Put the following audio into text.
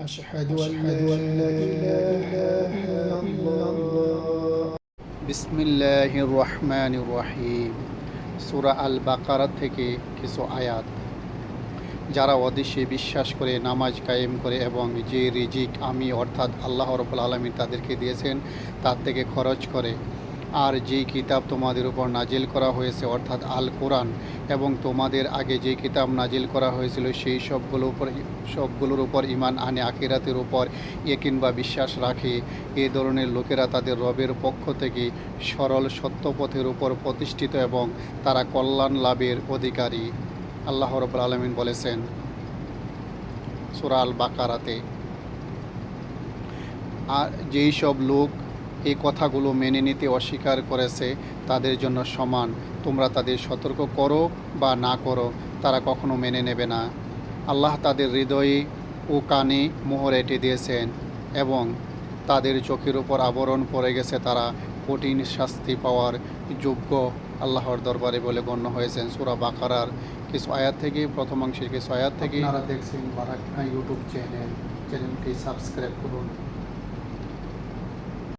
أشهد أن لا إله إلا الله বিসমিল্লাহির রহমানির রহিম। সূরা আল বাকারা থেকে কিছু আয়াত। যারা অদেশে বিশ্বাস করে, নামাজ কায়েম করে এবং যে রিজিক আমি অর্থাৎ আল্লাহ রাব্বুল আলামিন তাদেরকে দিয়েছেন তার থেকে খরচ করে, আর যেই কিতাব তোমাদের উপর নাজিল করা হয়েছে অর্থাৎ আল কোরআন এবং তোমাদের আগে যে কিতাব নাজিল করা হয়েছিল সেই সবগুলোর উপর ঈমান আনে, আখিরাতের উপর ইয়াকিন বা বিশ্বাস রাখে, এ ধরনের লোকেরা তাদের রবের পক্ষ থেকে সরল সত্যপথের উপর প্রতিষ্ঠিত এবং তারা কল্যাণ লাভের অধিকারী। আল্লাহ রাব্বুল আলামিন বলেছেন সূরা আল বাকারাতে। আর যেই সব লোক এই কথাগুলো মেনে নিতে অস্বীকার করেছে তাদের জন্য সমান, তোমরা তাদের সতর্ক করো বা না করো, তারা কখনো মেনে নেবে না। আল্লাহ তাদের হৃদয়ে ও কানে মোহর এঁটে দিয়েছেন এবং তাদের চোখের উপর আবরণ পড়ে গেছে, তারা কঠিন শাস্তি পাওয়ার যোগ্য আল্লাহর দরবারে বলে গণ্য হয়েছেন। সূরা বাকারার কিছু আয়াত থেকে, প্রথমাংশের কিছু আয়াত থেকে। আপনারা দেখছেন বারাক ইউটিউব চ্যানেলটি সাবস্ক্রাইব করুন।